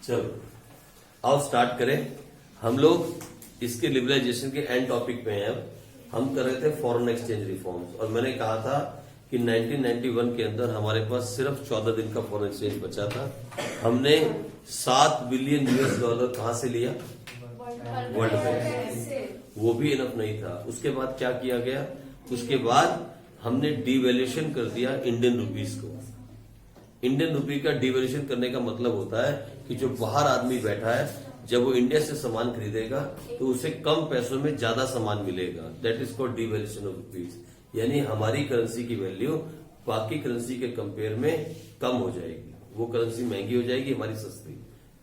चलो आओ स्टार्ट करें। हम लोग इसके लिबरलाइजेशन के एंड टॉपिक पे हैं। अब हम कर रहे थे फॉरेन एक्सचेंज रिफॉर्म्स और मैंने कहा था कि 1991 के अंदर हमारे पास सिर्फ 14 दिन का फॉरेन एक्सचेंज बचा था। हमने 7 बिलियन यूएस डॉलर कहां से लिया? वर्ल्ड बैंक से। वो भी इनफ नहीं था। उसके बाद क्या किया गया? उसके बाद हमने डिवैल्यूएशन कर दिया इंडियन रुपीज को। इंडियन रुपी का डिवैल्यूएशन करने का मतलब होता है कि जो बाहर आदमी बैठा है, जब वो इंडिया से सामान खरीदेगा तो उसे कम पैसों में ज्यादा सामान मिलेगा। That is called devaluation of rupees. यानी हमारी करेंसी की वैल्यू बाकी करेंसी के कंपेयर में कम हो जाएगी। वो करेंसी महंगी हो जाएगी, हमारी सस्ती।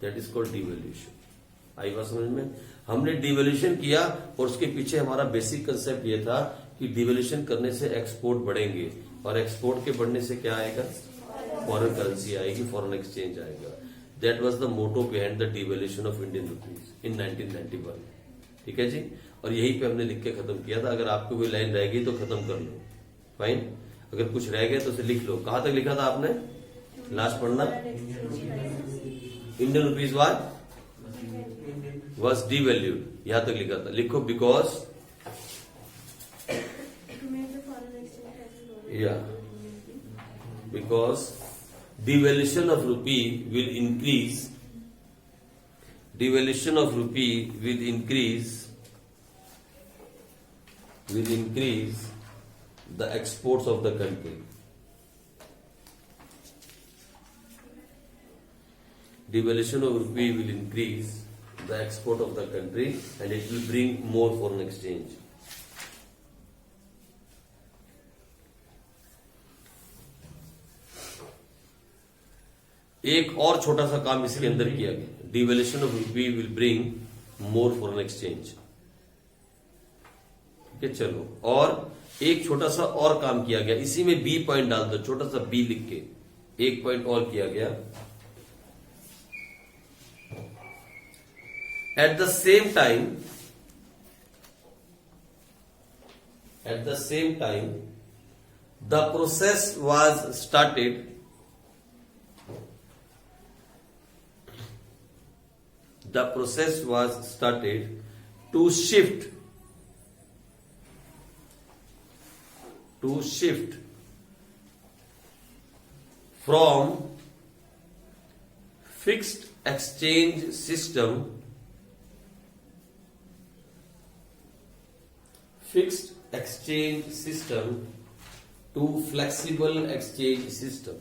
That is called devaluation. आई बात समझ में? हमने डिवैल्यूएशन किया और उसके पीछे हमारा बेसिक कंसेप्ट ये था कि डिवैल्यूएशन करने से एक्सपोर्ट बढ़ेंगे और एक्सपोर्ट के बढ़ने से क्या आएगा? फॉरेन करेंसी आएगी, फॉरेन एक्सचेंज आएगा। That was the motto behind the devaluation of Indian rupees in 1991। ठीक है जी। और यही पे हमने लिख के खत्म किया था। अगर आपको कोई लाइन रह गई तो खत्म कर लो, फाइन। अगर कुछ रह गया तो उसे लिख लो। कहां तक लिखा था आपने? लास्ट पढ़ना। इंडियन रुपीज was devalued, यहां तक लिखा था। लिखो because because devaluation of rupee will increase the exports of the country. Devaluation of rupee will increase the export of the country and it will bring more foreign exchange. एक और छोटा सा काम इसके अंदर किया गया। Devaluation of rupee will bring more foreign exchange. ठीक है, चलो। और एक छोटा सा और काम किया गया। इसी में बी पॉइंट डाल दो, छोटा सा बी लिख के। एक पॉइंट और किया गया। At the same time, the process was started to shift from fixed exchange system to flexible exchange system.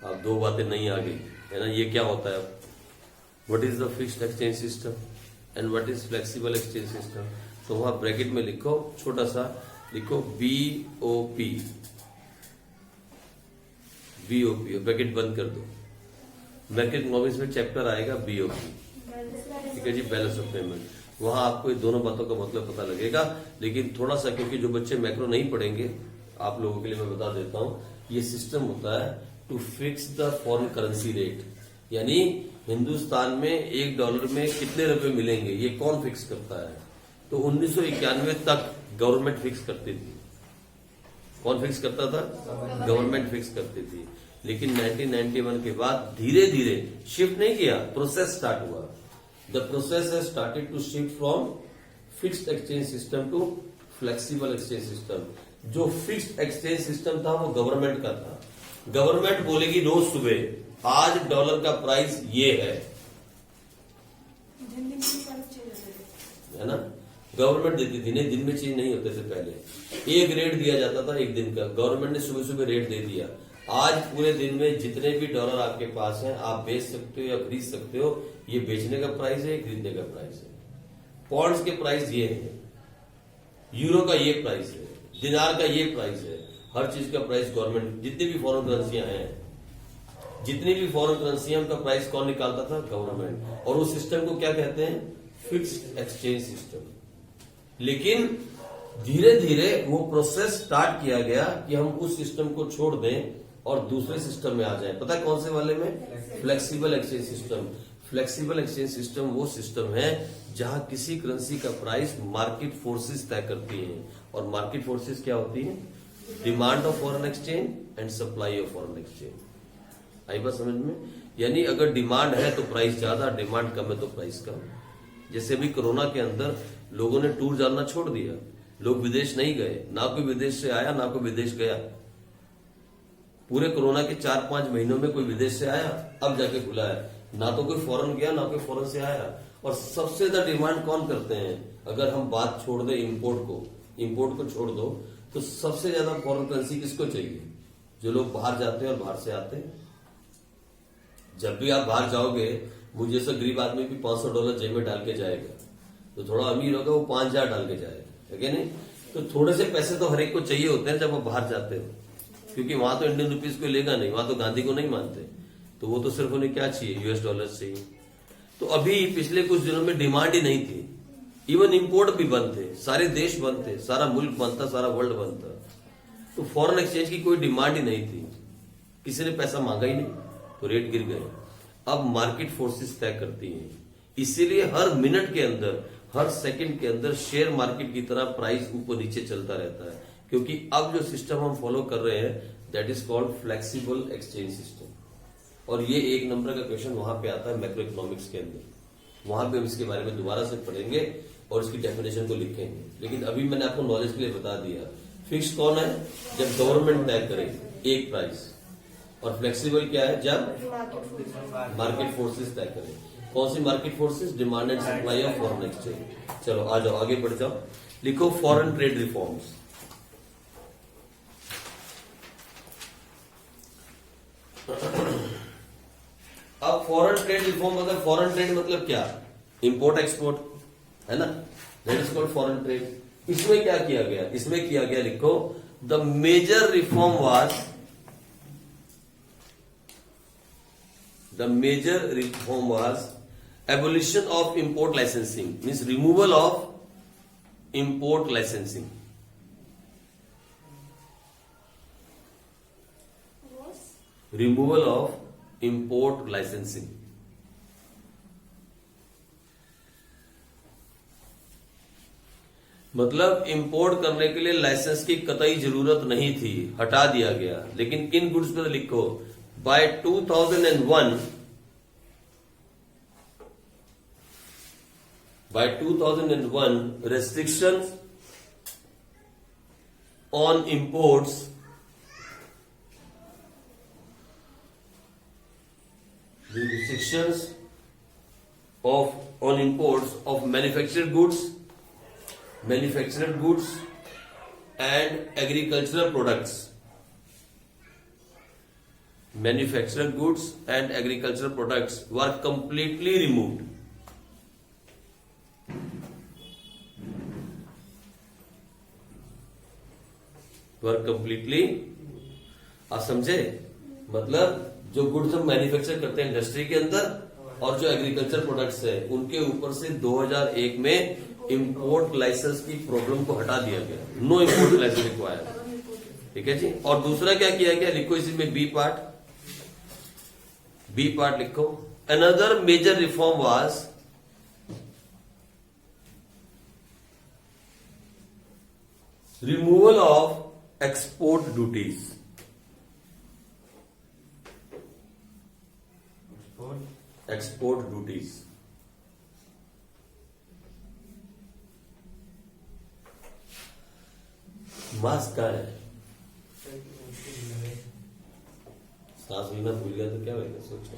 अब दो बातें नहीं आ गई है ना। ये क्या होता है? What is the fixed exchange system and what is flexible exchange system? तो वहां ब्रैकेट में लिखो, छोटा सा लिखो बीओपी। ब्रैकेट बंद कर दो। ब्रैकेट 9 में चैप्टर आएगा बीओपी। ठीक है जी, बैलेंस ऑफ पेमेंट। वहां आपको दोनों बातों का मतलब पता लगेगा। लेकिन थोड़ा सा, क्योंकि जो बच्चे मैक्रो नहीं पढ़ेंगे, आप लोगों के लिए मैं बता देता हूं। ये सिस्टम होता है to fix the foreign currency rate. यानी हिंदुस्तान में $1 में कितने रुपए मिलेंगे, ये कौन फिक्स करता है? तो 1991 तक गवर्नमेंट फिक्स करती थी। कौन फिक्स करता था? गवर्नमेंट फिक्स करती थी। लेकिन 1991 के बाद धीरे धीरे शिफ्ट नहीं किया, प्रोसेस स्टार्ट हुआ। The process has started to shift from fixed exchange system to flexible exchange system. जो फिक्स्ड एक्सचेंज सिस्टम था वो गवर्नमेंट का था। गवर्नमेंट बोलेगी रोज सुबह आज डॉलर का प्राइस ये है ना। गवर्नमेंट देती थी, नहीं दिन में चेंज नहीं होते थे। पहले एक रेट दिया जाता था एक दिन का। गवर्नमेंट ने सुबह सुबह रेट दे दिया। आज पूरे दिन में जितने भी डॉलर आपके पास हैं आप बेच सकते हो या खरीद सकते हो। ये बेचने का प्राइस है, खरीदने का प्राइस है। पॉन्ड्स के प्राइस ये है, यूरो का ये प्राइस है, दिनार का ये प्राइस है। हर चीज का प्राइस गवर्नमेंट। जितनी भी फॉरेन करेंसियां हैं, उनका प्राइस कौन निकालता था? गवर्नमेंट। और उस सिस्टम को क्या कहते हैं? Fixed exchange system. लेकिन धीरे धीरे वो प्रोसेस स्टार्ट किया गया कि हम उस सिस्टम को छोड़ दें और दूसरे सिस्टम में आ जाए। पता है कौन से वाले में? Flexible exchange system. Flexible exchange system वो सिस्टम है जहां किसी करेंसी का प्राइस मार्केट फोर्सेस तय करती हैं। और मार्केट फोर्सेस क्या होती है? Demand of foreign exchange and supply of foreign exchange. आई बात समझ में? यानी अगर डिमांड है तो प्राइस ज्यादा, डिमांड कम है तो प्राइस कम। जैसे अभी कोरोना के अंदर लोगों ने टूर जाना छोड़ दिया, लोग विदेश नहीं गए, ना कोई विदेश से आया ना कोई विदेश गया। पूरे कोरोना के 4-5 महीनों में कोई विदेश से आया, अब जाके खुला है। ना तो कोई फॉरेन गया ना कोई फॉरेन से आया। और सबसे ज्यादा डिमांड कौन करते हैं? अगर हम बात छोड़ दे इंपोर्ट को छोड़ दो, तो सबसे ज्यादा फॉरेन करेंसी किसको चाहिए? जो लोग बाहर जाते हैं और बाहर से आते हैं। जब भी आप बाहर जाओगे, मुझे जैसा गरीब आदमी भी $500 जेब में डाल के जाएगा, तो थोड़ा अमीर होगा वो 5000 डाल के जाएगा, है कि नहीं? तो थोड़े से पैसे तो हर एक को चाहिए होते हैं जब आप बाहर जाते हो, क्योंकि वहां तो इंडियन रुपीज को लेगा नहीं, वहां तो गांधी को नहीं मानते, तो वो तो सिर्फ उन्हें क्या चाहिए? US डॉलर चाहिए। तो अभी पिछले कुछ दिनों में डिमांड ही नहीं थी, इवन इंपोर्ट भी बंद थे, सारे देश बंद थे, सारा मुल्क बंद था, सारा वर्ल्ड बंद था। तो फॉरेन एक्सचेंज की कोई डिमांड ही नहीं थी, किसी ने पैसा मांगा ही नहीं, तो रेट गिर गए। अब मार्केट फोर्सेस तय करती हैं, इसीलिए हर मिनट के अंदर, हर सेकंड के अंदर शेयर मार्केट की तरह प्राइस ऊपर नीचे चलता रहता है। क्योंकि अब जो सिस्टम हम फॉलो कर रहे हैं, that is called flexible exchange system. और ये 1 नंबर का क्वेश्चन वहां पे आता है मैक्रो इकोनॉमिक्स के अंदर, वहां पे हम इसके बारे में दोबारा से पढ़ेंगे और इसकी डेफिनेशन को लिखेंगे। लेकिन अभी मैंने आपको नॉलेज के लिए बता दिया, फिक्स कौन है? जब गवर्नमेंट तय करे एक प्राइस, और फ्लेक्सिबल क्या है? जब मार्केट फोर्सेस तय करें। कौन सी market forces? Demand and supply of foreign exchange. चलो आ जाओ, आगे बढ़ जाओ, लिखो फॉरेन ट्रेड रिफॉर्म्स। अब फॉरेन ट्रेड रिफॉर्म मतलब, फॉरेन ट्रेड मतलब क्या? इंपोर्ट एक्सपोर्ट, है ना? That is called foreign trade. इसमें क्या किया गया? इसमें किया गया, लिखो, the major reform was, the major reform was abolition of import licensing, means removal of import licensing. Removal of import licensing. मतलब इंपोर्ट करने के लिए लाइसेंस की कतई जरूरत नहीं थी, हटा दिया गया। लेकिन किन गुड्स पर? लिखो, by 2001, restrictions on imports of manufactured goods and agricultural products. Manufactured goods and agricultural products were completely removed. आप समझे? मतलब जो गुड्स हम मैन्युफैक्चर करते हैं इंडस्ट्री के अंदर, और जो एग्रीकल्चर प्रोडक्ट्स है, उनके ऊपर से 2001 में इंपोर्ट लाइसेंस की प्रॉब्लम को हटा दिया गया। No import licence required. ठीक है जी। और दूसरा क्या किया गया? लिखो इसी में बी पार्ट लिखो, another major reform was removal of export duties. Export duties, mask कहाँ है? सांस लेना भूल गया तो क्या होगा? सोचो।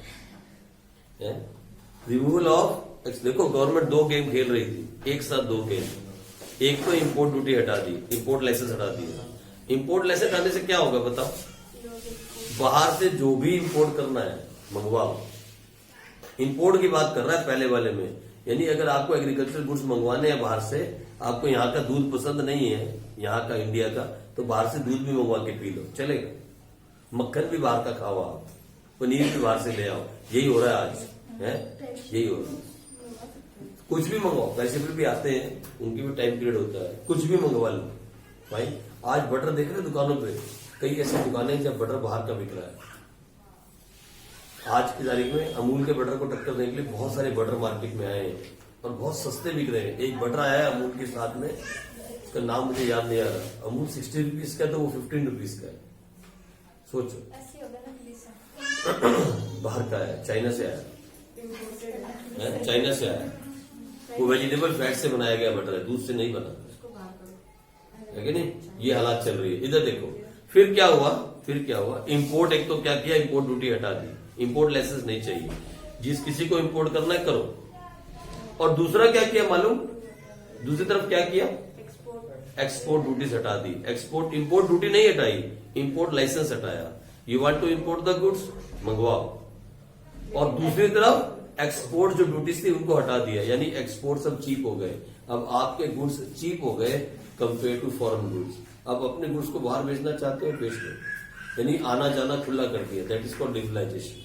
रिमूवल ऑफ, देखो गवर्नमेंट 2 गेम खेल रही थी एक साथ, 2 गेम। एक तो इंपोर्ट ड्यूटी हटा दी, इंपोर्ट लाइसेंस हटा दिया। इंपोर्ट लाइसेंस हटाने से क्या होगा बताओ? बाहर से जो भी इंपोर्ट करना है मंगवाओ। इंपोर्ट की बात कर रहा है पहले वाले में, यानी अगर आपको एग्रीकल्चर गुड्स मंगवाने हैं बाहर से, आपको यहाँ का दूध पसंद नहीं है, यहाँ का इंडिया का, तो बाहर से दूध भी मंगवा के पी लो, चलेगा। मक्खन भी बाहर का खाओ आप, पनीर भी बाहर से ले आओ। यही हो रहा है आज, है यही हो रहा है। कुछ भी मंगवाओ, वेजिटेबल भी आते हैं, उनकी भी टाइम पीरियड होता है, कुछ भी मंगवा लो भाई। आज बटर देख रहे दुकानों पे, कई ऐसी दुकानें जब बटर बाहर का बिक रहा है। आज की तारीख में अमूल के बटर को टक्कर देने के लिए बहुत सारे बटर मार्केट में आए हैं और बहुत सस्ते बिक रहे हैं। एक बटर आया है अमूल के साथ में, उसका नाम मुझे याद नहीं आ रहा, अमूल 60 रुपीज का, तो वो 15 रुपीज का है। सोचो, बाहर का है, चाइना से आया है, चाइना से आया। वो वेजिटेबल फैट से बनाया गया बटर है, दूध से नहीं बना है कि नहीं। ये हालात चल रही है। इधर देखो फिर क्या हुआ, इंपोर्ट एक तो क्या किया, इंपोर्ट ड्यूटी हटा दी, इंपोर्ट लाइसेंस नहीं चाहिए, जिस किसी को इंपोर्ट करना है करो। और दूसरा क्या किया मालूम, दूसरी तरफ क्या किया, एक्सपोर्ट ड्यूटीज हटा दी। इंपोर्ट ड्यूटी नहीं हटाई, इंपोर्ट लाइसेंस हटाया। You want to import the goods, मंगवाओ। और दूसरी तरफ एक्सपोर्ट जो ड्यूटीज थी उनको हटा दिया, यानी एक्सपोर्ट सब चीप हो गए। अब आपके गुड्स चीप हो गए कंपेयर टू फॉरेन गुड्स। अब अपने गुड्स को बाहर बेचना चाहते हो, बेच लो, यानी आना जाना खुला कर दिया। दैट इज कॉल्ड लिबरलाइजेशन,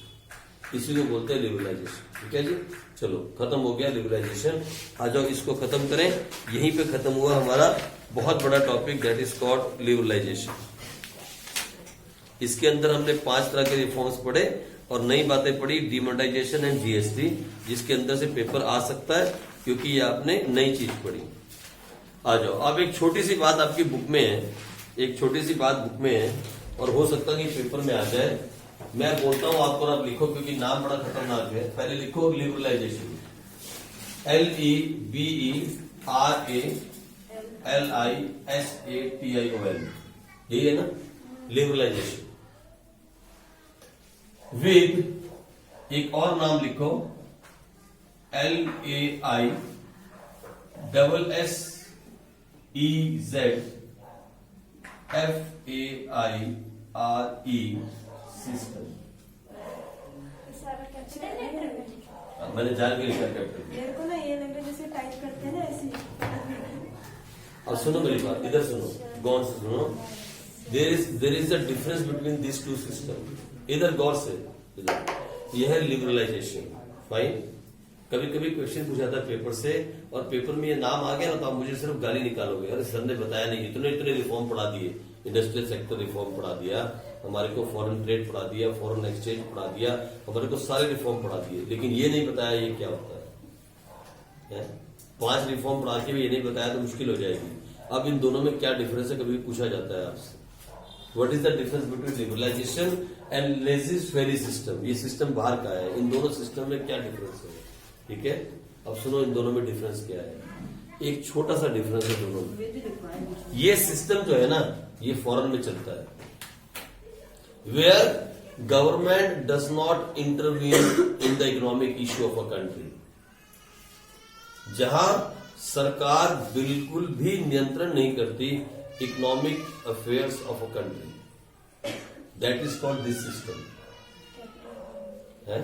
इसी को बोलते हैं लिबरलाइजेशन। ठीक है जी, चलो खत्म हो गया लिबरलाइजेशन। आ जाओ इसको खत्म करें। यहीं पे खत्म हुआ हमारा बहुत बड़ा topic, that is called liberalisation. इसके अंदर हमने 5 तरह के रिफॉर्म्स पढ़े और नई बातें पढ़ी, डिमोनेटाइजेशन एंड जीएसटी, जिसके अंदर से पेपर आ सकता है क्योंकि ये आपने नई चीज पढ़ी। आ जाओ, अब एक छोटी सी बात आपकी बुक में है, एक छोटी सी बात बुक में है और हो सकता है कि पेपर में आ जाए। मैं बोलता हूं आपको, आप लिखो क्योंकि नाम बड़ा खतरनाक है। पहले लिखो लिबरलाइजेशन, LEBERALISATION, यही है ना लिबरलाइजेशन। विद एक और नाम लिखो, LAISSEZFAIRE सिस्टम। मैंने जान के लिखा कैपिटल। मेरे को ना ये लग रहा है जैसे टाइप करते हैं ना ऐसे। अब सुनो मेरी बात, इधर सुनो, गौर से सुनो। There is a difference between this two system. इधर गौर से, यह है लिबरलाइजेशन। फाइन। कभी कभी क्वेश्चन पूछा था पेपर से और पेपर में ये नाम आ गया ना तो आप मुझे सिर्फ गाली निकालोगे, अरे सर ने बताया नहीं, इतने रिफॉर्म पढ़ा दिए, इंडस्ट्रियल सेक्टर रिफॉर्म पढ़ा दिया, हमारे को फॉरेन ट्रेड पढ़ा दिया, फॉरेन एक्सचेंज पढ़ा दिया, हमारे को सारे रिफॉर्म पढ़ा दिए, लेकिन ये नहीं बताया ये क्या होता है। 5 रिफॉर्म पढ़ा के भी ये नहीं बताया तो मुश्किल हो जाएगी। अब इन दोनों में क्या डिफरेंस है कभी पूछा जाता है आपसे। What is the difference between liberalization and laissez faire system. ये सिस्टम बाहर का है, इन दोनों सिस्टम में क्या डिफरेंस है। ठीक है, अब सुनो इन दोनों में डिफरेंस क्या है। एक छोटा सा डिफरेंस है दोनों में। ये सिस्टम जो है ना ये फॉरेन में चलता है, where government does not intervene in the economic issue of a country. जहां सरकार बिल्कुल भी नियंत्रण नहीं करती economic affairs of a country, that is called this system है।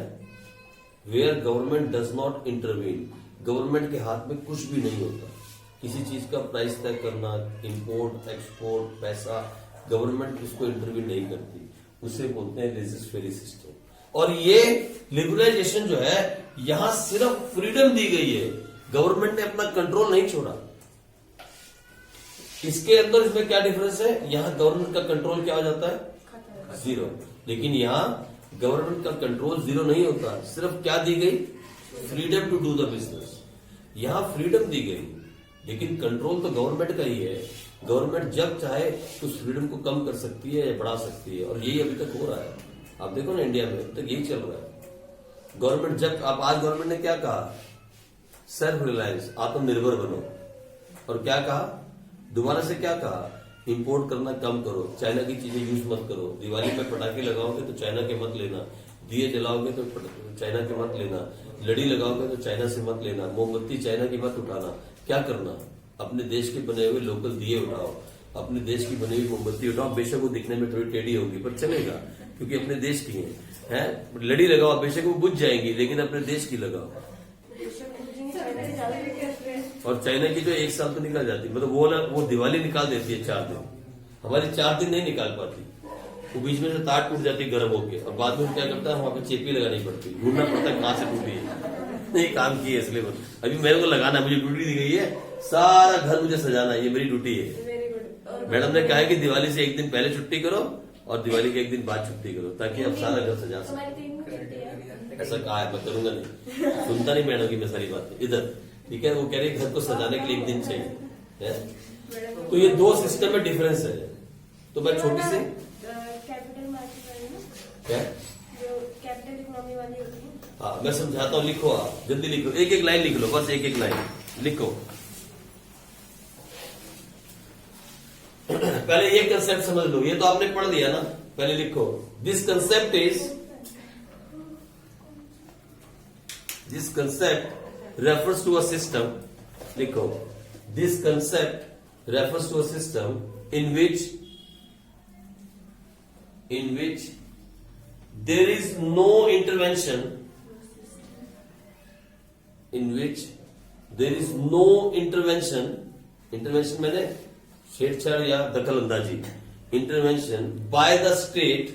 Where government does not intervene, government के हाथ में कुछ भी नहीं होता। किसी चीज का प्राइस तय करना, इंपोर्ट एक्सपोर्ट, पैसा, गवर्नमेंट उसको इंटरवीन नहीं करती, उसे बोलते हैं लेजिस फेरी सिस्टम। और ये लिबरलाइजेशन जो है यहां सिर्फ फ्रीडम दी गई है, गवर्नमेंट ने अपना कंट्रोल नहीं छोड़ा। इसके अंदर इसमें क्या डिफरेंस है, यहां गवर्नमेंट का कंट्रोल क्या हो जाता है, 0, लेकिन यहां गवर्नमेंट का कंट्रोल 0 नहीं होता, सिर्फ क्या दी गई, freedom to do the business. यहां फ्रीडम दी गई लेकिन कंट्रोल तो गवर्नमेंट का ही है। गवर्नमेंट जब चाहे तो उस फ्रीडम को कम कर सकती है या बढ़ा सकती है, और यही अभी तक हो रहा है। आप देखो ना इंडिया में अभी तक यही चल रहा है। गवर्नमेंट जब आज गवर्नमेंट ने क्या कहा, सेल्फ रिलायंस, आत्मनिर्भर बनो, और क्या कहा दोबारा से, क्या कहा, इंपोर्ट करना कम करो, चाइना की चीजें यूज मत करो, दिवाली में पटाखे लगाओगे तो चाइना के मत लेना, दिए जलाओगे तो चाइना के मत लेना, लड़ी लगाओगे तो चाइना से मत लेना, मोमबत्ती चाइना की मत उठाना। क्या करना, अपने देश के बने हुए लोकल दिए उठाओ, अपने देश की बनी हुई मोमबत्ती उठाओ, बेशक वो दिखने में थोड़ी टेढ़ी होगी पर चलेगा क्योंकि अपने देश की है। लड़ी लगाओ, बेशक वो बुझ जाएंगी लेकिन अपने देश की लगाओ। और चाइना की जो 1 साल तो निकल जाती, मतलब वो दिवाली निकाल देती है 4 दिन, हमारी 4 दिन नहीं निकाल पाती, वो बीच में से तार टूट जाती गर्म होके, और बाद में क्या करता है वहां पे चेपी लगानी पड़ती, ढूंढना पड़ता है कहां से टूटी है। नहीं काम की है इसलिए अभी मेरे को लगाना, मुझे ड्यूटी दी गई है, सारा घर मुझे सजाना, ये मेरी ड्यूटी है। मैडम ने कहा है कि दिवाली से 1 दिन पहले छुट्टी करो और दिवाली के 1 दिन बाद छुट्टी करो ताकि आप सारा घर सजा सको। ऐसा कहा है, मैं करूंगा नहीं, सुनता नहीं मैडम की मैं सारी बातें इधर। ठीक है, वो कह रही घर को सजाने के लिए एक दिन चाहिए है? तो ये दो सिस्टम में डिफरेंस है। तो मैं छोटी सी कैपिटल मार्केट वाली ना, क्या, जो कैपिटल इकोनॉमी वाली होती है। हाँ मैं समझाता हूँ, लिखो आप जल्दी लिखो, एक एक लाइन लिख लो, बस एक एक लाइन लिखो। पहले ये कंसेप्ट समझ लो, ये तो आपने पढ़ लिया ना, पहले लिखो this concept refers to a system, लिखो this concept refers to a system in which there is no intervention, intervention मैंने छेड़छाड़ या दखल अंदाजी, intervention by the state,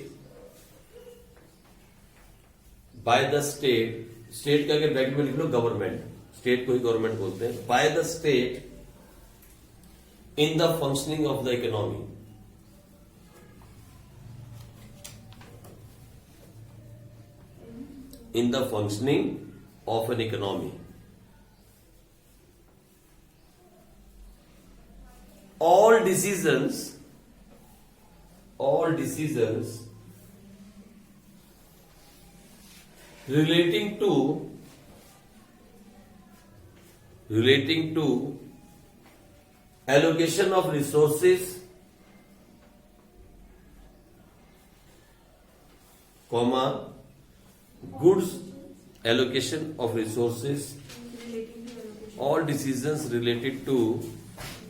state का अगर ब्रैकेट में लिख लो गवर्नमेंट, स्टेट को ही गवर्नमेंट बोलते हैं, by the state in the functioning of the economy, in the functioning of an economy, all decisions relating to allocation of resources, comma goods, allocation of resources, all decisions related to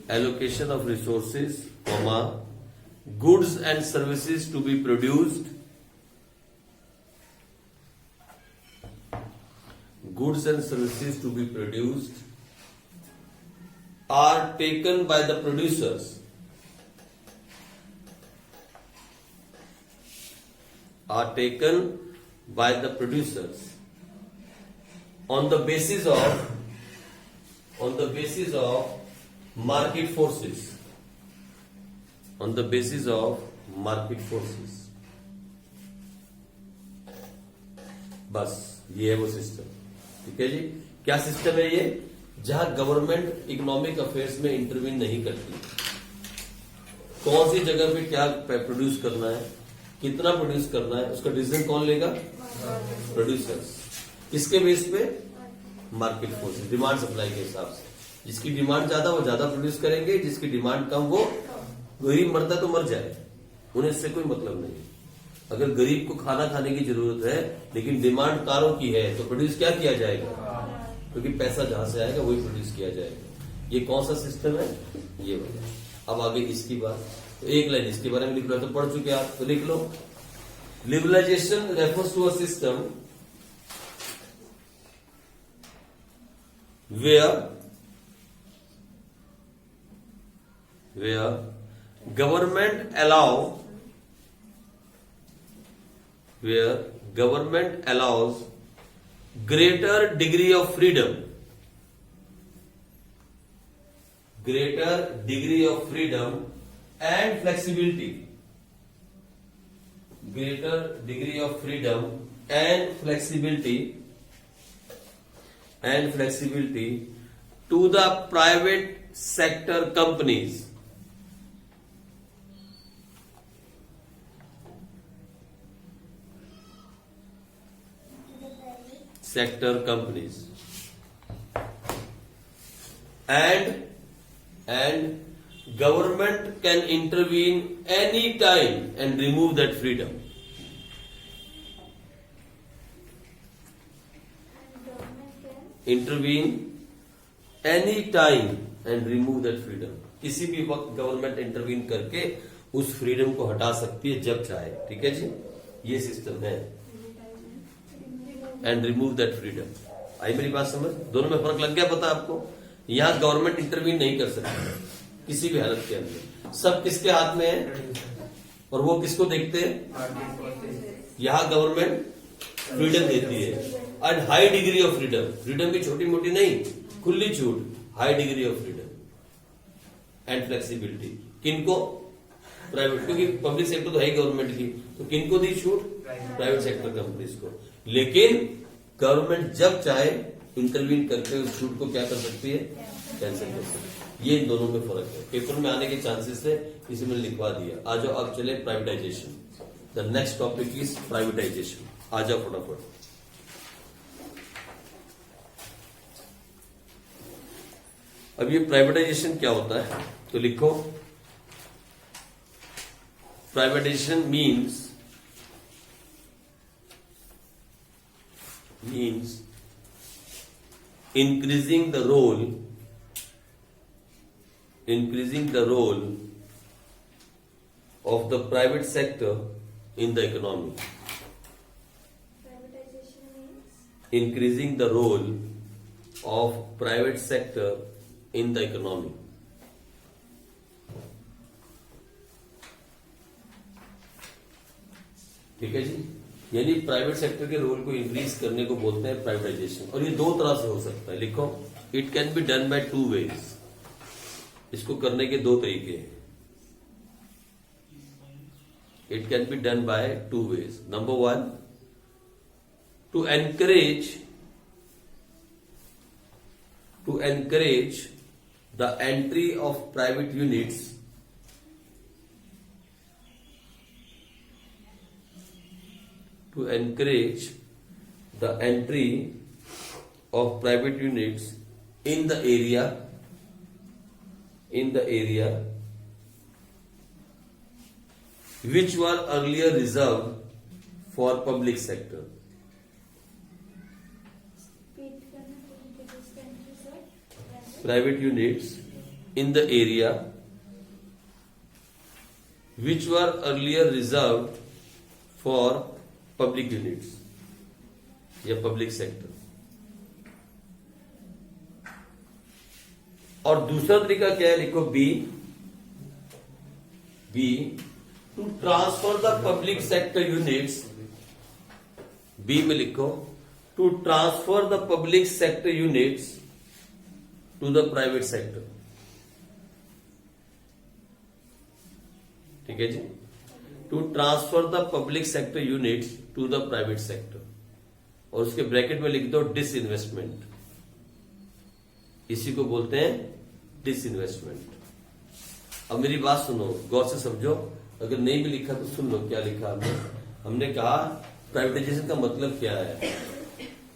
allocation of resources, comma goods and services to be produced, are taken by the producers, on the basis of market forces, बस ये है वो system. ठीक है जी, क्या system है ये, जहां गवर्नमेंट इकोनॉमिक अफेयर्स में इंटरवीन नहीं करती, कौन सी जगह पे क्या प्रोड्यूस करना है, कितना प्रोड्यूस करना है, उसका डिसीजन कौन लेगा, प्रोड्यूसर्स। किसके बेस पे, मार्केट फोर्सेस, डिमांड सप्लाई के हिसाब से। जिसकी डिमांड ज्यादा वो ज्यादा प्रोड्यूस करेंगे, जिसकी डिमांड कम वो गरीब मरता तो मर जाए, उन्हें इससे कोई मतलब नहीं। अगर गरीब को खाना खाने की जरूरत है लेकिन डिमांड कारों की है तो प्रोड्यूस क्या किया जाएगा, क्योंकि पैसा जहां से आएगा वही प्रोड्यूस किया जाएगा। ये कौन सा सिस्टम है, ये वाला। अब आगे इसकी बात, तो एक लाइन इसके बारे में लिख लो, तो पढ़ चुके आप, तो लिख लो liberalization refers to a system where government allows greater degree of freedom and flexibility, to the private sector companies, and government can intervene any time and remove that freedom. Intervene any time and remove that freedom. किसी भी वक्त government intervene करके उस freedom को हटा सकती है जब चाहे। ठीक है जी, ये सिस्टम है। And remove that freedom. आई मेरी बात समझ, दोनों में फर्क लग गया पता आपको। यहां गवर्नमेंट इंटरवीन नहीं कर सकती किसी भी हालत के अंदर, सब किसके हाथ में है और वो किसको देखते हैं। यहां गवर्नमेंट फ्रीडम देती है and high degree of freedom, freedom भी छोटी मोटी नहीं, खुली छूट, high degree of freedom and flexibility. किनको, प्राइवेट, क्योंकि पब्लिक सेक्टर तो है ही गवर्नमेंट की, तो किनको दी छूट, प्राइवेट सेक्टर कंपनीज को। लेकिन गवर्नमेंट जब चाहे इंटरवीन करके उस छूट को क्या कर सकती है, कैंसिल कर सकती है। ये इन दोनों में फर्क है। पेपर में आने के चांसेस है, इसे मैंने लिखवा दिया। आ जाओ अब चले privatization. The next topic is privatization. आ जाओ फटाफट। अब ये प्राइवेटाइजेशन क्या होता है, तो लिखो privatisation means increasing the role of the private sector in the economy. Privatization means Increasing the role of private sector in the economy. ठीक है जी, यानी प्राइवेट सेक्टर के रोल को इंक्रीज करने को बोलते हैं प्राइवेटाइजेशन। और ये दो तरह से हो सकता है, लिखो it can be done by 2 ways। इसको करने के 2 तरीके हैं। It can be done by 2 ways। Number 1, to encourage the entry of private units to encourage the entry of private units in the area which were earlier reserved for public sector. repeat करना तो country sir. Private units in the area which were earlier reserved for public units या public sector. और दूसरा तरीका क्या है, लिखो B to transfer the public sector units. B में लिखो to transfer the public sector units to the private sector. ठीक है जी, to transfer the public sector units to the private sector. और उसके ब्रैकेट में लिख दो डिसइन्वेस्टमेंट। इसी को बोलते हैं डिसइन्वेस्टमेंट। अब मेरी बात सुनो, गौर से समझो। अगर नहीं भी लिखा तो सुन लो क्या लिखा हमने। हमने कहा प्राइवेटाइजेशन का मतलब क्या है।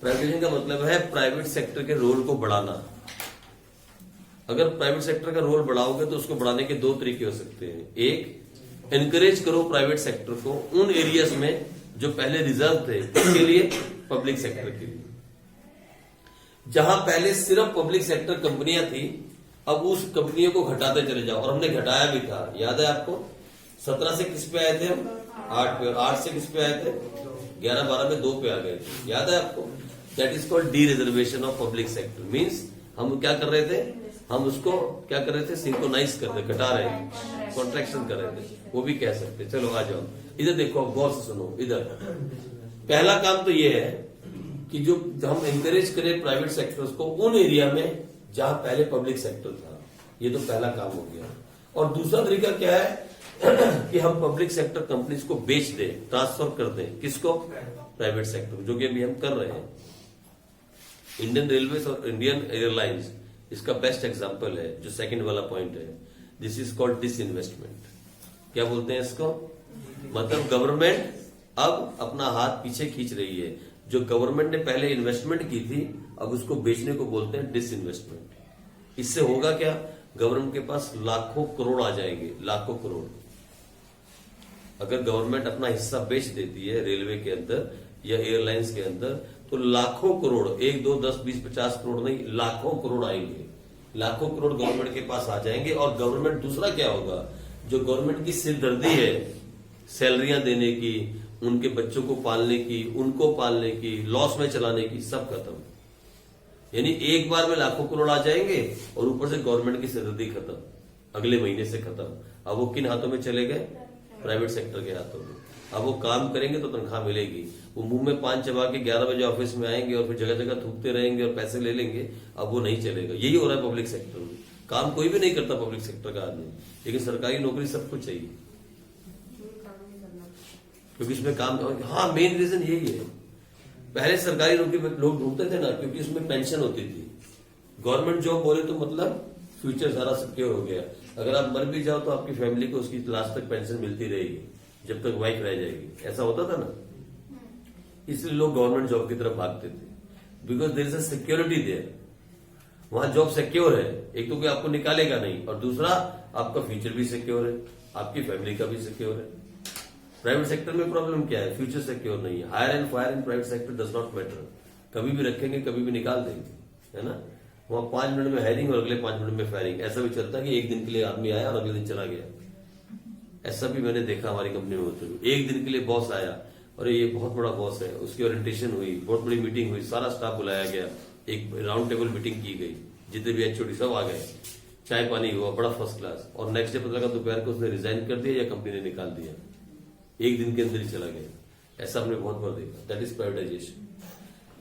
प्राइवेटाइजेशन का मतलब है प्राइवेट सेक्टर के रोल को बढ़ाना। अगर प्राइवेट सेक्टर का रोल बढ़ाओगे तो उसको बढ़ाने के 2 तरीके हो सकते हैं। एक, एनकरेज करो प्राइवेट सेक्टर को उन एरियाज में जो पहले रिजर्व थे, किसके लिए, पब्लिक सेक्टर के लिए। जहां पहले सिर्फ पब्लिक सेक्टर कंपनियां थी, अब उस कंपनियों को घटाते चले जाओ। और हमने घटाया भी था, याद है आपको। 17 से किस पे आए थे हम, 8 पे। और 8 से किस पे आए थे, 11-12 में 2 पे आ गए थे, याद है आपको। That is called D reservation of public sector. Means हम क्या कर रहे थे, हम उसको क्या कर रहे थे, सिंक्रोनाइज कर रहे, घटा रहे थे, कॉन्ट्रैक्शन कर रहे थे, वो भी कह सकते। चलो आ जाओ इधर, देखो अब गौर से सुनो। इधर पहला काम तो ये है कि जो हम इंकरेज करें प्राइवेट सेक्टर्स को उन एरिया में जहां पहले पब्लिक सेक्टर था। ये तो पहला काम हो गया। और दूसरा तरीका क्या है कि हम पब्लिक सेक्टर कंपनीज को बेच दें, ट्रांसफर कर दें। किसको, प्राइवेट सेक्टर, जो कि अभी हम कर रहे हैं। इंडियन रेलवे और इंडियन एयरलाइंस इसका बेस्ट एग्जांपल है, जो सेकंड वाला पॉइंट है। This is called disinvestment. क्या बोलते हैं इसको, मतलब गवर्नमेंट अब अपना हाथ पीछे खींच रही है। जो गवर्नमेंट ने पहले इन्वेस्टमेंट की थी, अब उसको बेचने को बोलते हैं डिसइन्वेस्टमेंट। इससे होगा क्या, गवर्नमेंट के पास लाखों करोड़ आ जाएंगे, लाखों करोड़। अगर गवर्नमेंट अपना हिस्सा बेच देती है रेलवे के अंदर या एयरलाइंस के अंदर, तो लाखों करोड़, 1, 2, 10, 20, 50 करोड़ नहीं, लाखों करोड़ आएंगे। लाखों करोड़ गवर्नमेंट के पास आ जाएंगे। और गवर्नमेंट, दूसरा क्या होगा, जो गवर्नमेंट की सिरदर्दी है सैलरियां देने की, उनके बच्चों को पालने की, उनको पालने की, लॉस में चलाने की, सब खत्म। यानी एक बार में लाखों करोड़ आ जाएंगे और ऊपर से गवर्नमेंट की सिरदर्दी खत्म, अगले महीने से खत्म। अब वो किन हाथों में चले गए, प्राइवेट सेक्टर के हाथों में। अब वो काम करेंगे तो तनख्वाह मिलेगी। वो मुंह में पान चबा के 11 बजे ऑफिस में आएंगे और फिर जगह जगह थूकते रहेंगे और पैसे ले लेंगे। अब वो नहीं चलेगा। यही हो रहा है पब्लिक सेक्टर में। काम कोई भी नहीं करता पब्लिक सेक्टर का आदमी, लेकिन सरकारी नौकरी सबको चाहिए, क्योंकि इसमें काम। हाँ, मेन रीजन यही है। पहले सरकारी नौकरी में लोग ढूंढते थे ना, क्योंकि उसमें पेंशन होती थी। गवर्नमेंट जॉब बोले तो मतलब फ्यूचर सारा सिक्योर हो गया। अगर आप मर भी जाओ तो आपकी फैमिली को उसकी लास्ट तक पेंशन मिलती रहेगी जब तक वाइफ रह जाएगी। ऐसा होता था ना, इसलिए लोग गवर्नमेंट जॉब की तरफ भागते थे, because there is a security there. वहां जॉब सिक्योर है, एक तो कोई आपको निकालेगा नहीं, और दूसरा आपका फ्यूचर भी सिक्योर है, आपकी फैमिली का भी सिक्योर है। प्राइवेट सेक्टर में प्रॉब्लम क्या है? फ्यूचर सिक्योर नहीं है। Hire and fire in private sector does not matter. कभी भी रखेंगे, कभी भी निकाल देंगे, है ना। वहां 5 मिनट में हायरिंग और अगले 5 मिनट में फायरिंग। ऐसा भी चलता है कि एक दिन के लिए आदमी आया और अगले दिन चला गया। ऐसा भी मैंने देखा हमारी कंपनी में होते हुए। एक दिन के लिए बॉस आया और ये बहुत बड़ा बॉस है, उसकी ओरिएंटेशन हुई, बहुत बड़ी मीटिंग हुई, सारा स्टाफ बुलाया गया, एक राउंड टेबल मीटिंग की गई, जितने भी एचओडी सब आ गए, चाय पानी हुआ, बड़ा फर्स्ट क्लास। और नेक्स्ट डे पता लगा दोपहर को उसने रिजाइन कर दिया या कंपनी ने निकाल दिया, एक दिन के अंदर ही चला गया। ऐसा हमने बहुत बार देखा। That is privatisation.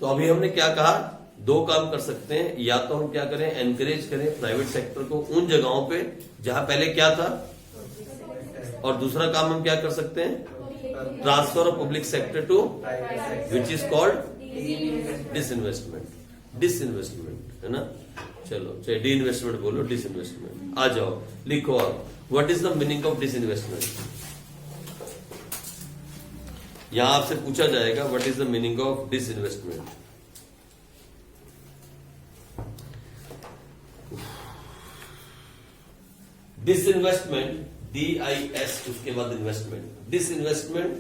तो अभी हमने क्या कहा? 2 काम कर सकते हैं। या तो हम क्या करें, एनकरेज करें प्राइवेट सेक्टर को उन जगहों पे जहां पहले क्या था, और दूसरा काम हम क्या कर सकते हैं, transfer of public sector to which is called disinvestment. Disinvestment, है ना। चलो चाहे डी इन्वेस्टमेंट बोलो, डिसइन्वेस्टमेंट। आ जाओ, लिखो आप, what is the meaning of disinvestment. यहां आपसे पूछा जाएगा what is the meaning of disinvestment. Disinvestment, DIS उसके बाद investment. Disinvestment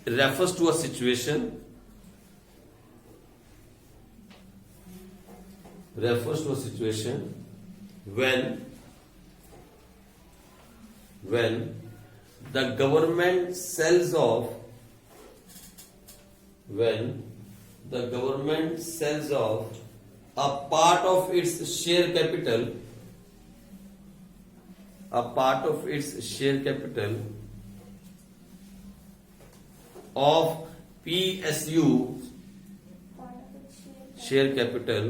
refers to a situation when the government sells off a part of its share capital of PSU, share capital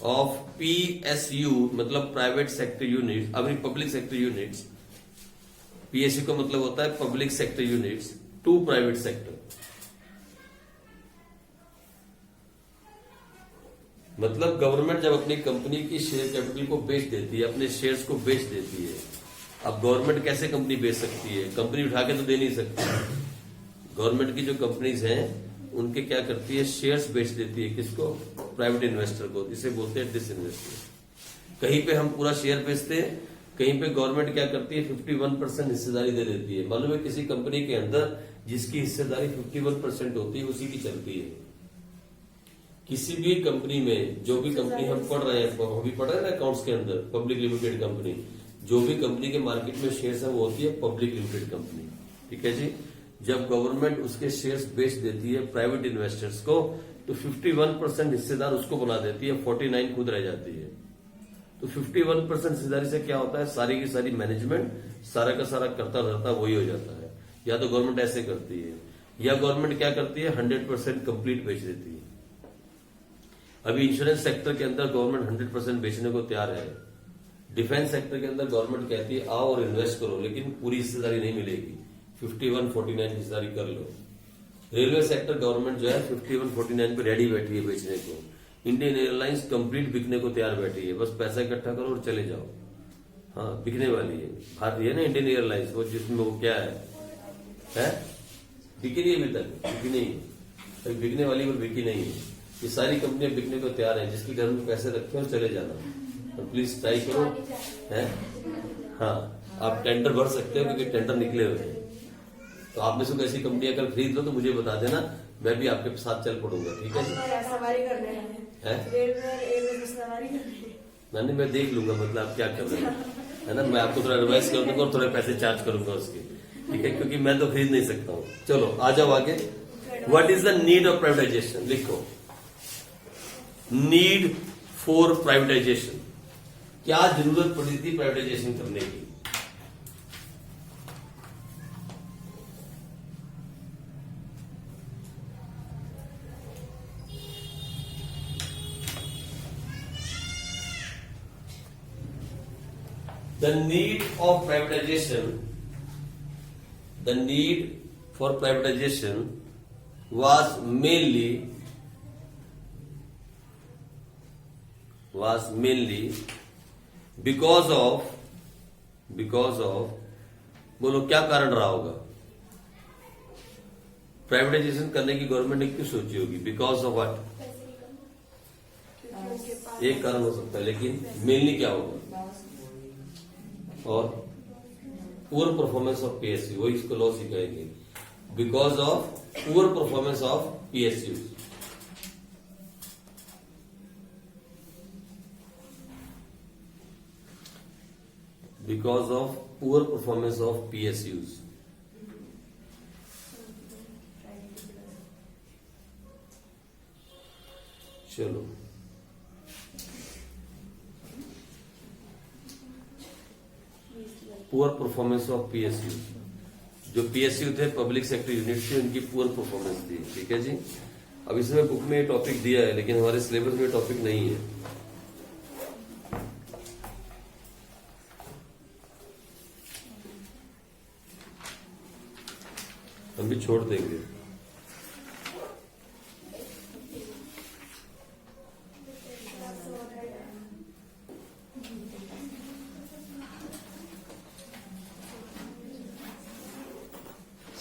of PSU मतलब private sector unit, अभी public sector units. PSU का मतलब होता है public sector units to private sector. मतलब government जब अपनी company की शेयर कैपिटल को बेच देती है, अपने शेयर्स को बेच देती है। अब गवर्नमेंट कैसे कंपनी बेच सकती है? कंपनी उठा के तो दे नहीं सकती। गवर्नमेंट की जो कंपनीज हैं उनके क्या करती है, शेयर्स बेच देती है। किसको? प्राइवेट इन्वेस्टर को। इसे बोलते हैं डिसइन्वेस्टमेंट। कहीं पे हम पूरा शेयर बेचते हैं, कहीं पे गवर्नमेंट क्या करती है, 51% हिस्सेदारी दे देती है। मालूम है किसी कंपनी के अंदर जिसकी हिस्सेदारी 51% होती है उसी की चलती है। किसी भी कंपनी में, जो भी कंपनी हम पढ़ रहे हैं, अभी पढ़ रहे हैं ना अकाउंट्स के अंदर, पब्लिक लिमिटेड कंपनी, जो भी कंपनी के मार्केट में शेयर्स है वो होती है पब्लिक लिमिटेड कंपनी। ठीक है जी। जब गवर्नमेंट उसके शेयर्स बेच देती है प्राइवेट इन्वेस्टर्स को, तो 51% हिस्सेदार उसको बना देती है, 49 खुद रह जाती है। तो 51% हिस्सेदारी से क्या होता है, सारी की सारी मैनेजमेंट, सारा का सारा करता धरता वही हो जाता है। या तो गवर्नमेंट ऐसे करती है, या गवर्नमेंट क्या करती है, 100% कंप्लीट बेच देती है। अभी इंश्योरेंस सेक्टर के अंदर गवर्नमेंट 100% बेचने को तैयार है। डिफेंस सेक्टर के अंदर गवर्नमेंट कहती है आओ और इन्वेस्ट करो, लेकिन पूरी हिस्सेदारी नहीं मिलेगी, 51-49 हिस्सेदारी कर लो। रेलवे सेक्टर गवर्नमेंट जो है 51-49 पे रेडी बैठी है बेचने को। इंडियन एयरलाइंस कंप्लीट बिकने को तैयार बैठी है, बस पैसा इकट्ठा करो और चले जाओ। हाँ, बिकने वाली है। भारतीय है ना इंडियन एयरलाइंस, वो जिसमें वो क्या है? बिकी नहीं अभी तक, बिकी नहीं, अभी बिकने वाली वो बिकी नहीं है। ये सारी कंपनियां बिकने को तैयार है, जिसके घर में पैसे रखे और चले जाना। तो प्लीज ट्राई करो, है। हाँ, आप टेंडर भर सकते हो क्योंकि टेंडर निकले हुए हैं। तो आप में से ऐसी कंपनियां कल खरीद लो तो मुझे बता देना, मैं भी आपके साथ चल पड़ूंगा। ठीक है जी। सवारी कर रहे हैं, नहीं, मैं देख लूंगा मतलब आप क्या कर रहे हैं, है ना। मैं आपको थोड़ा एडवाइस कर दूंगा और थोड़े पैसे चार्ज करूंगा उसके। ठीक है, क्योंकि मैं तो खरीद नहीं सकता हूँ। चलो आ जाओ आगे। What is the need of privatisation? लिखो, नीड फॉर प्राइवेटाइजेशन। क्या जरूरत पड़ी थी प्राइवेटाइजेशन करने की? The need for privatization was mainly because of बोलो क्या कारण रहा होगा? प्राइवेटाइजेशन करने की गवर्नमेंट ने क्यों सोची होगी? Because of what? एक कारण हो सकता है, लेकिन मेनली क्या होगा? और पुअर परफॉर्मेंस ऑफ पीएसयू, वही इसको लॉ सिखाएंगे। Because of poor performance of PSU, because of poor performance of PSUs. चलो, पुअर परफॉर्मेंस ऑफ पीएसयू, जो पीएसयू थे पब्लिक सेक्टर यूनिट थे, उनकी पुअर परफॉर्मेंस थी। ठीक है जी। अब इसमें बुक में ये टॉपिक दिया है, लेकिन हमारे सिलेबस में टॉपिक नहीं है। हम भी छोड़ देंगे।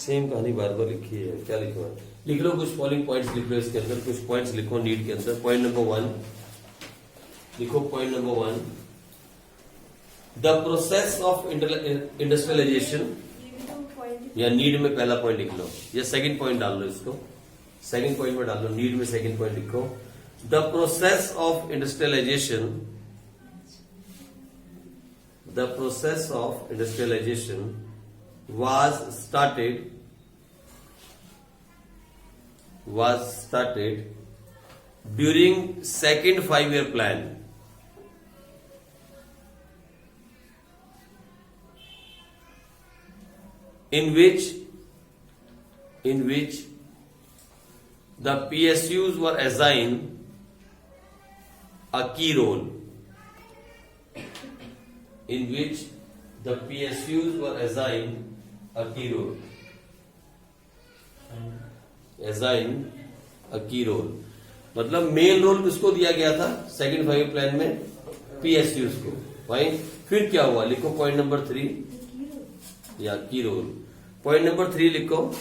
सेम कहानी बार बार लिखी है, क्या लिखो है? लिख लो कुछ फॉलोइंग पॉइंट्स, लिख लो इसके अंदर कुछ पॉइंट्स लिखो नीड के अंदर। पॉइंट नंबर 1 लिखो। Point number 1, the process of industrialisation, या नीड में पहला पॉइंट लिख लो, या सेकंड पॉइंट डाल लो, इसको सेकंड पॉइंट में डाल लो। नीड में सेकंड पॉइंट लिखो। The process of industrialisation, the process of industrialisation was started during second 5-year plan, in which the PSUs were assigned a key role, in which the PSUs were assigned a key role, मतलब main role किसको दिया गया था second 5 plan में? PSUs को। Fine. फिर क्या हुआ? लिखो पॉइंट नंबर 3, या की रोल। पॉइंट नंबर 3 लिखो।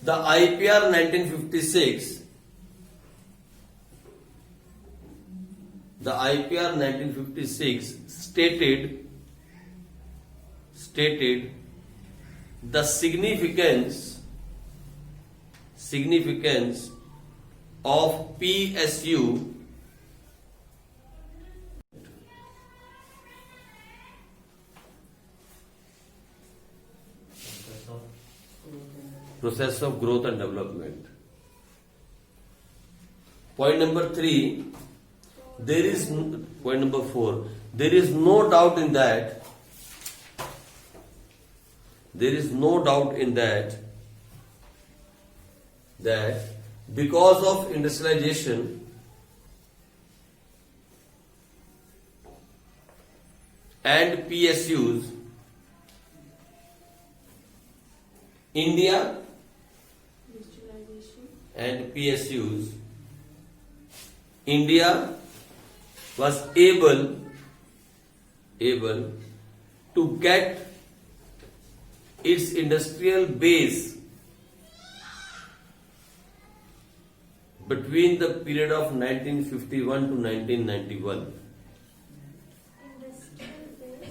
The IPR 1956 stated the significance of PSU process of growth and development. Point number 3, point number 4, there is no doubt in that because of industrialization and PSUs, India was able to get its industrial base between the period of 1951 to 1991.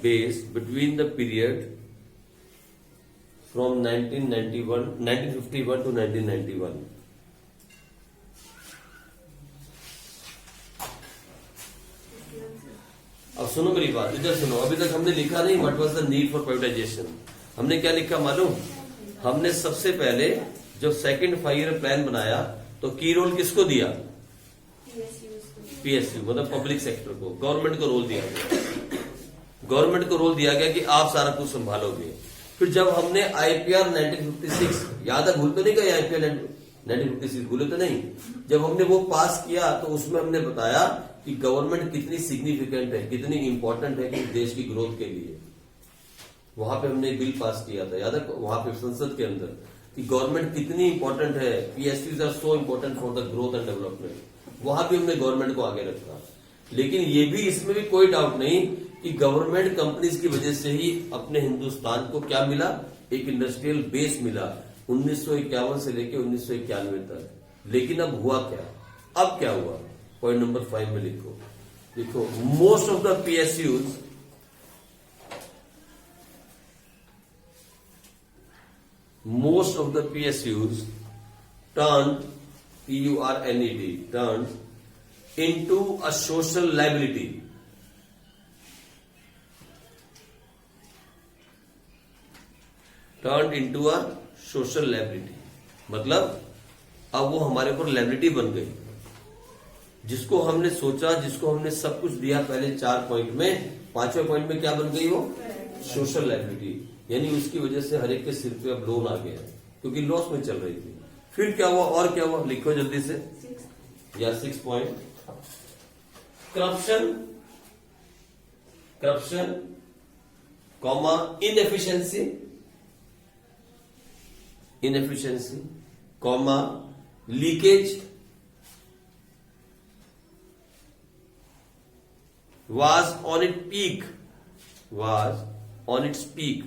Base between the period from 1951 to 1991. अब सुनो मेरी बात, इधर सुनो। अभी तक हमने लिखा नहीं what was the need for privatisation. हमने क्या लिखा मालूम? हमने सबसे पहले जब सेकंड 5-ईयर प्लान बनाया तो की रोल किसको दिया? पीएसयू, मतलब पब्लिक सेक्टर को, गवर्नमेंट को रोल दिया गया। गवर्नमेंट को रोल दिया गया कि आप सारा कुछ संभालोगे। फिर जब हमने आईपीआर 1956, याद है, भूल तो नहीं गए आईपीआर 1956, भूले तो नहीं? जब हमने वो पास किया तो उसमें हमने बताया कि गवर्नमेंट कितनी सिग्निफिकेंट है, कितनी इंपॉर्टेंट है कि देश की ग्रोथ के लिए। वहां पे हमने एक बिल पास किया था, याद है, वहां पे संसद के अंदर, कि गवर्नमेंट कितनी इंपॉर्टेंट है, PSUs are so important for the growth and development. वहां भी हमने गवर्नमेंट को आगे रखा। लेकिन ये भी, इसमें भी कोई डाउट नहीं कि गवर्नमेंट कंपनीज की वजह से ही अपने हिंदुस्तान को क्या मिला, एक इंडस्ट्रियल बेस मिला 1951 से लेकर 1991 तक। लेकिन अब हुआ क्या, अब क्या हुआ, पॉइंट नंबर 5 में देखो, most of the PSUs turned, P-U-R-N-E-D, turned into a social liability. Turned into a social liability, मतलब अब वो हमारे ऊपर लाइबिलिटी बन गई। जिसको हमने सोचा, जिसको हमने सब कुछ दिया पहले 4 पॉइंट में, 5वें पॉइंट में क्या बन गई वो, सोशल लाइबिलिटी। यानी उसकी वजह से हर एक के सिर पे अब लोन आ गया, क्योंकि लॉस में चल रही थी। फिर क्या हुआ, और क्या हुआ, लिखो जल्दी से, या 6 point, corruption, comma, inefficiency, comma, leakage, was on its peak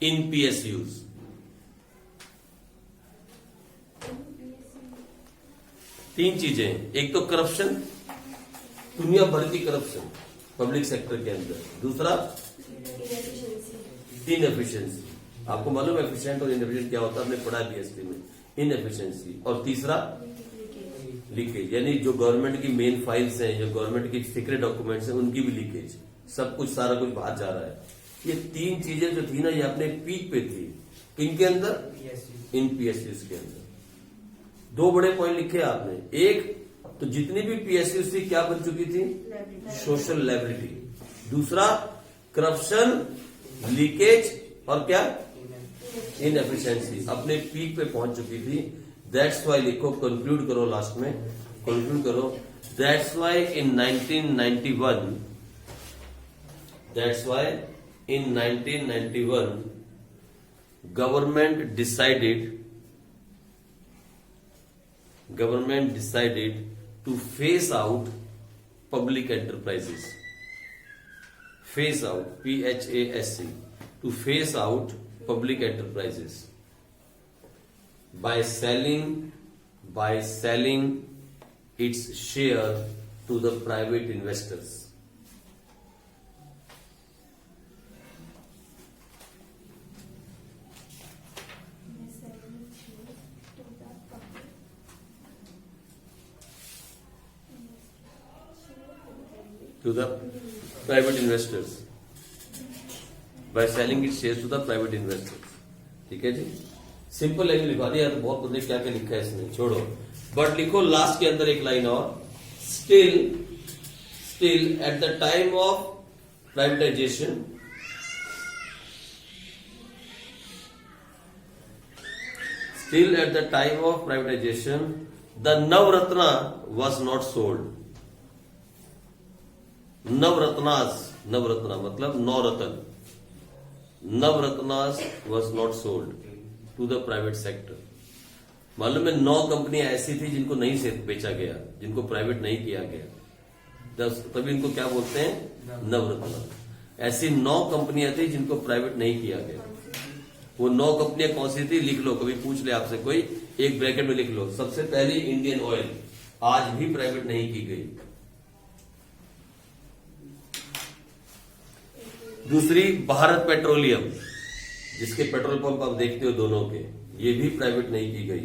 in PSUs. तीन चीजें, एक तो करप्शन, दुनिया भर की करप्शन पब्लिक सेक्टर के अंदर, दूसरा इनएफिशिएंसी, आपको मालूम है एफिशिएंट और इनएफिशिएंट क्या होता है, हमने पढ़ा बीएसटी में, इनएफिशिएंसी, और तीसरा लीकेज, यानी जो गवर्नमेंट की मेन फाइल्स हैं, जो गवर्नमेंट की सीक्रेट डॉक्यूमेंट्स हैं, उनकी भी लीकेज, सब कुछ, सारा कुछ बाहर जा रहा है। ये तीन चीजें जो थी ना, ये अपने पीक पे थी, किनके अंदर, इन पीएसयूज के अंदर। 2 बड़े पॉइंट लिखे आपने, एक तो जितनी भी पीएसयूज थी क्या बन चुकी थी, सोशल लाइबिलिटी, दूसरा करप्शन, लीकेज, और क्या, इनएफिशिएंसी, अपने पीक पे पहुंच चुकी थी। दैट्स वाई, लिखो, कंक्लूड करो, लास्ट में कंक्लूड करो, that's why in 1991 government decided to phase out public enterprises. Phase out, PHASC, to phase out public enterprises by selling its share to the private investors. To the private investors, by selling its shares to the private investors. ठीक है जी, simple line लिखा दिया, तो बहुत कुछ क्या क्या लिखा है इसमें, छोड़ो, बट लिखो लास्ट के अंदर एक लाइन और, still at the time of privatization, the Navratna was not sold. Navratna मतलब 9 रत्न, Navratnas was not sold to the private sector. मालूम है 9 कंपनियां ऐसी थी जिनको नहीं से बेचा गया, जिनको प्राइवेट नहीं किया गया, तभी इनको क्या बोलते हैं, नवरत्ना। ऐसी 9 कंपनियां थी जिनको प्राइवेट नहीं किया गया। वो 9 कंपनियां कौन सी थी, लिख लो, कभी पूछ ले आपसे कोई, एक ब्रैकेट में लिख लो। सबसे पहली इंडियन ऑयल, आज भी प्राइवेट नहीं की गई। दूसरी भारत पेट्रोलियम, जिसके पेट्रोल पंप आप देखते हो दोनों के, ये भी प्राइवेट नहीं की गई।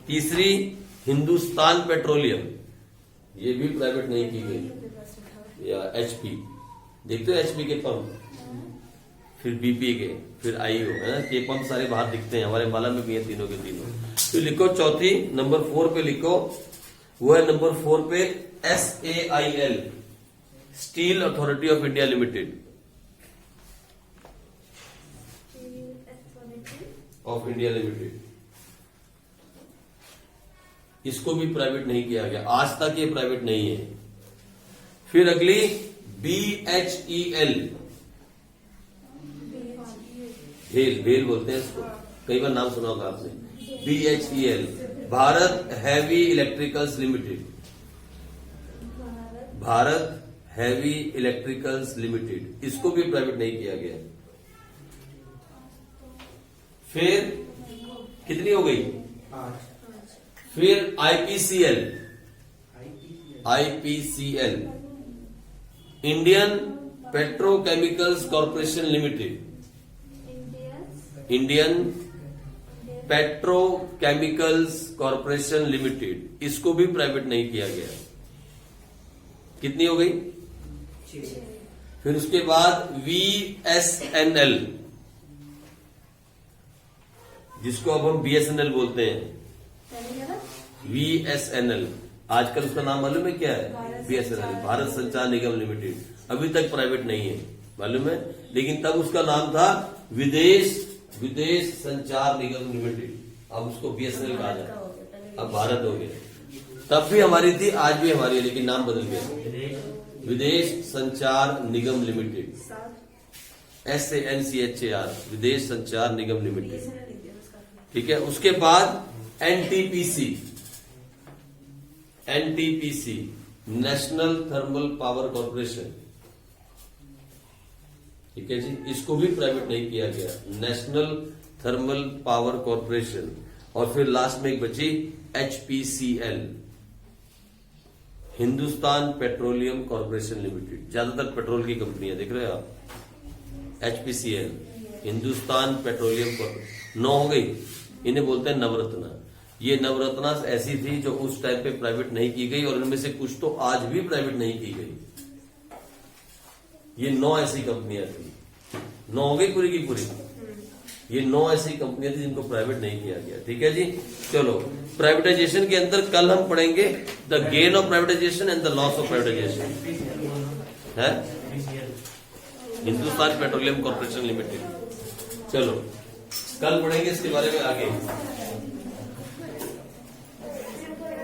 तीसरी हिंदुस्तान पेट्रोलियम, ये भी प्राइवेट नहीं की गई। या एचपी, देखते हो एचपी के पंप, फिर बीपी के, फिर आईओ, है ना, ये पंप सारे बाहर दिखते हैं, हमारे माला में भी है तीनों के तीनों। तो लिखो चौथी, नंबर 4 पे लिखो, वो है नंबर 4 पे SAIL, steel authority of India limited, of India limited. इसको भी प्राइवेट नहीं किया गया, आज तक ये प्राइवेट नहीं है। फिर अगली BHEL, भेल बोलते हैं इसको, कई बार नाम सुना होगा आपने। BHEL, Bharat heavy electricals limited, Bharat heavy electricals limited, इसको भी प्राइवेट नहीं किया गया। फिर कितनी हो गई? फिर IPCL, Indian petrochemicals corporation limited, Indian petrochemicals corporation limited, इसको भी प्राइवेट नहीं किया गया। कितनी हो गई? फिर उसके बाद VSNL, जिसको अब हम BSNL बोलते हैं, VSNL, आजकल उसका नाम मालूम है क्या है? BSNL, भारत संचार निगम लिमिटेड। अभी तक प्राइवेट नहीं है, मालूम है, लेकिन तब उसका नाम था विदेश संचार निगम लिमिटेड। अब उसको BSNL कहा जाता है, अब भारत हो गया। तब भी हमारी थी, आज भी हमारी है, लेकिन नाम बदल गया, विदेश संचार निगम लिमिटेड, SANCHAR, विदेश संचार निगम लिमिटेड। ठीक है। उसके बाद NTPC, national thermal power corporation, ठीक है जी, इसको भी प्राइवेट नहीं किया गया, नेशनल थर्मल पावर कॉर्पोरेशन। और फिर लास्ट में एक बची HPCL, Hindustan petroleum corporation limited, ज्यादातर पेट्रोल की कंपनी है, देख रहे हो आप। HPCL, Hindustan petroleum corporation. 9 हो गई। इन्हें बोलते हैं नवरत्ना। ये नवरत्ना ऐसी थी जो उस टाइम पे प्राइवेट नहीं की गई, और इनमें से कुछ तो आज भी प्राइवेट नहीं की गई। ये 9 ऐसी कंपनियां थी। 9 हो गई पूरी की पूरी। ये 9 ऐसी कंपनियां थी जिनको प्राइवेट नहीं किया गया। ठीक है जी। चलो, प्राइवेटाइजेशन के अंदर कल हम पढ़ेंगे the gain of privatisation and the loss of privatisation, है हिंदुस्तान पेट्रोलियम कॉर्पोरेशन लिमिटेड। चलो, कल पढ़ेंगे इसके बारे में आगे।